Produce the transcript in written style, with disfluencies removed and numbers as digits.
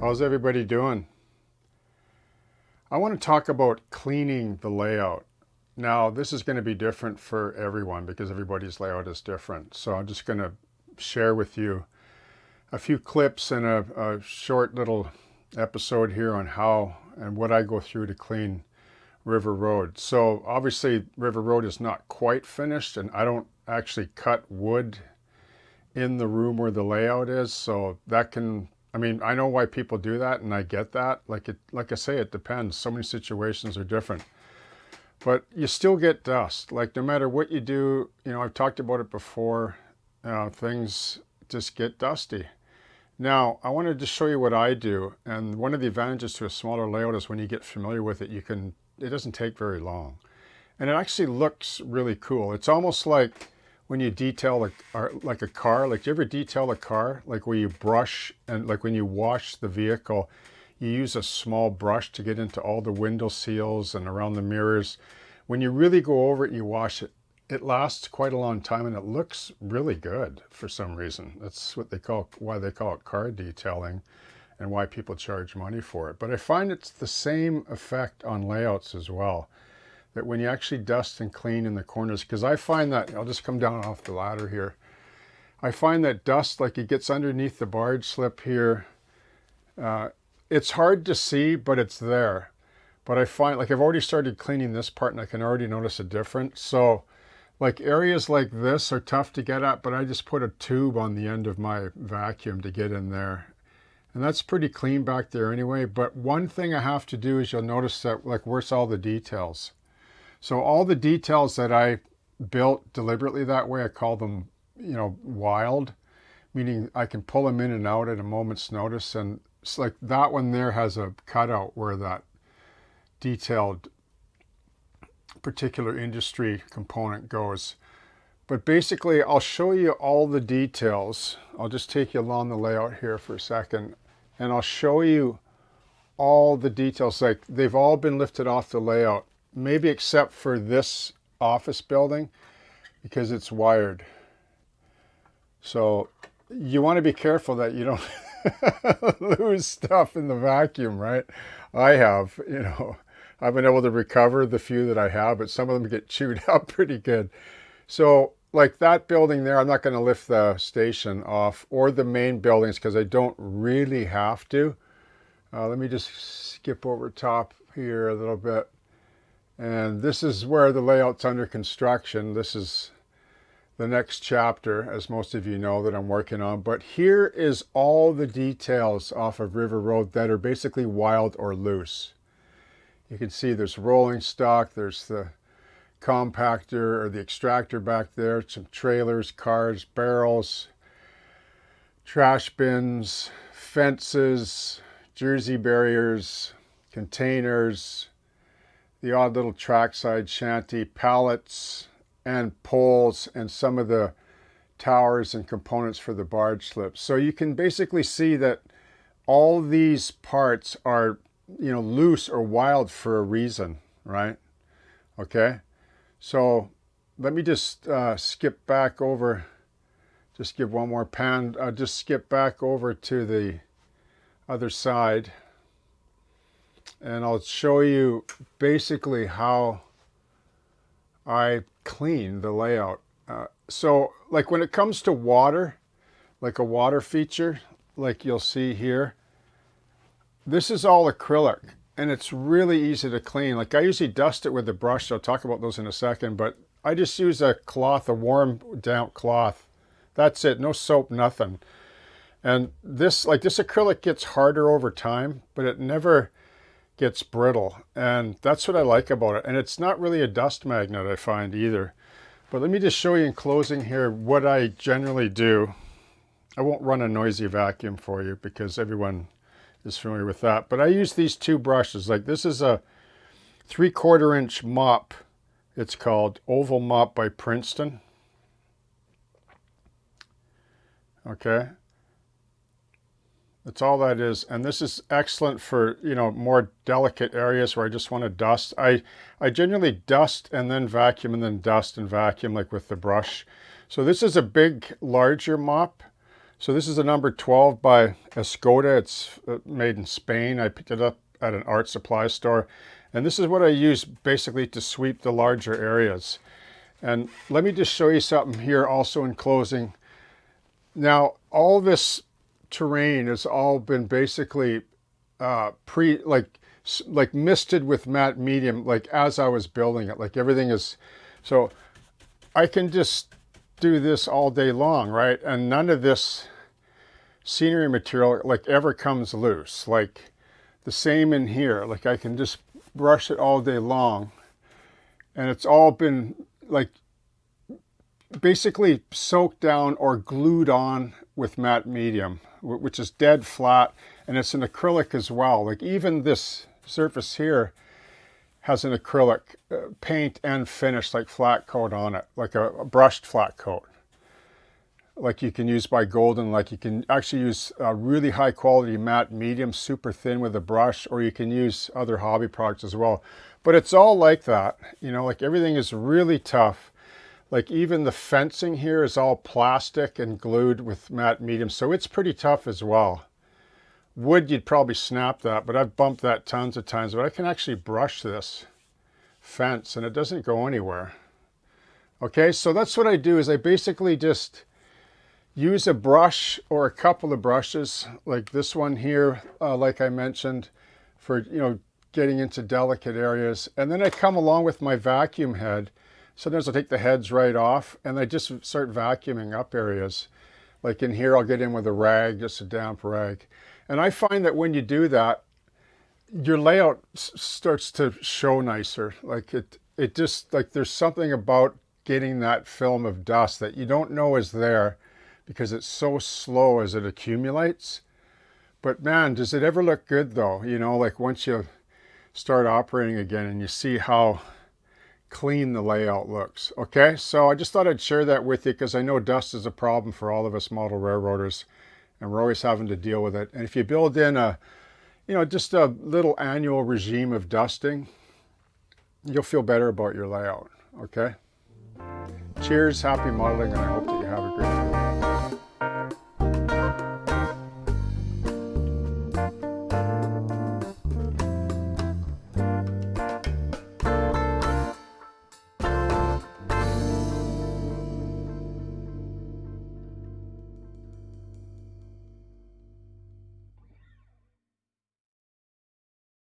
How's everybody doing? I want to talk about cleaning the layout. Now, this is going to be different for everyone because everybody's layout is different. So I'm just going to share with you a few clips and a short little episode here on how and what I go through to clean River Road. So obviously River Road is not quite finished, and I don't actually cut wood in the room where the layout is. So that can, I know why people do that, and I get that. Like I say, it depends. So many situations are different. But you still get dust. Like no matter what you do, I've talked about it before, things just get dusty. Now, I wanted to show you what I do. And one of the advantages to a smaller layout is when you get familiar with it, it doesn't take very long. And it actually looks really cool. It's almost like when you detail like a car. Like, do you ever detail a car? Like where you brush, and like when you wash the vehicle, you use a small brush to get into all the window seals and around the mirrors. When you really go over it and you wash it, it lasts quite a long time, and it looks really good for some reason. That's why they call it car detailing, and why people charge money for it. But I find it's the same effect on layouts as well. That when you actually dust and clean in the corners, because I find that, I'll just come down off the ladder here. I find that dust, like it gets underneath the barge slip here. It's hard to see, but it's there. But I find, like I've already started cleaning this part and I can already notice a difference. So like areas like this are tough to get at, but I just put a tube on the end of my vacuum to get in there. And that's pretty clean back there anyway. But one thing I have to do is you'll notice that, like, where's all the details? So all the details that I built deliberately that way, I call them, wild, meaning I can pull them in and out at a moment's notice. And it's like that one there has a cutout where that detailed particular industry component goes. But basically, I'll show you all the details. I'll just take you along the layout here for a second, and I'll show you all the details. Like, they've all been lifted off the layout, maybe except for this office building, because it's wired. So you want to be careful that you don't lose stuff in the vacuum, right? I have, I've been able to recover the few that I have, but some of them get chewed up pretty good. So like that building there, I'm not going to lift the station off, or the main buildings, because I don't really have to. Let me just skip over top here a little bit. And this is where the layout's under construction. This is the next chapter, as most of you know, that I'm working on. But here is all the details off of River Road that are basically wild or loose. You can see there's rolling stock, there's the compactor or the extractor back there, some trailers, cars, barrels, trash bins, fences, jersey barriers, containers, the odd little trackside shanty, pallets and poles, and some of the towers and components for the barge slips. So you can basically see that all these parts are, loose or wild for a reason, right? Okay. So let me just skip back over, just give one more pan, just skip back over to the other side, and I'll show you basically how I clean the layout. So like when it comes to water, like a water feature, like you'll see here, this is all acrylic. And it's really easy to clean. Like I usually dust it with a brush. I'll talk about those in a second, but I just use a cloth, a warm, damp cloth. That's it. No soap, nothing. And this acrylic gets harder over time, but it never gets brittle. And that's what I like about it. And it's not really a dust magnet, I find, either. But let me just show you in closing here what I generally do. I won't run a noisy vacuum for you because everyone is familiar with that. But I use these two brushes. Like this is a 3/4 inch mop. It's called Oval Mop by Princeton. Okay. That's all that is. And this is excellent for, more delicate areas where I just want to dust. I generally dust and then vacuum and then dust and vacuum, like with the brush. So this is a big, larger mop. So this is a number 12 by Escoda. It's made in Spain. I picked it up at an art supply store. And this is what I use basically to sweep the larger areas. And let me just show you something here also in closing. Now, all this terrain has all been basically like misted with matte medium, like as I was building it, like everything is, so I can just do this all day long, right? And none of this scenery material like ever comes loose. Like the same in here, like I can just brush it all day long, and it's all been like basically soaked down or glued on with matte medium, which is dead flat, and it's an acrylic as well. Like even this surface here has an acrylic paint and finish, like flat coat on it, like a brushed flat coat, like you can use by Golden. Like you can actually use really high quality matte medium, super thin with a brush, or you can use other hobby products as well. But it's all like that, you know, like everything is really tough. Like even the fencing here is all plastic and glued with matte medium, so it's pretty tough as well. Wood, you'd probably snap that, but I've bumped that tons of times. But I can actually brush this fence and it doesn't go anywhere. Okay, so that's what I do, is I basically just use a brush or a couple of brushes, like this one here, like I mentioned, for, you know, getting into delicate areas. And then I come along with my vacuum head. Sometimes I'll take the heads right off and I just start vacuuming up areas. Like in here, I'll get in with a rag, just a damp rag. And I find that when you do that, your layout starts to show nicer. Like it just, like there's something about getting that film of dust that you don't know is there because it's so slow as it accumulates. But man, does it ever look good though? You know, like once you start operating again and you see how clean the layout looks. Okay, so I just thought I'd share that with you because I know dust is a problem for all of us model railroaders, and we're always having to deal with it. And if you build in a, you know, just a little annual regime of dusting, you'll feel better about your layout. Okay, cheers, happy modeling, and I hope that you have a great day.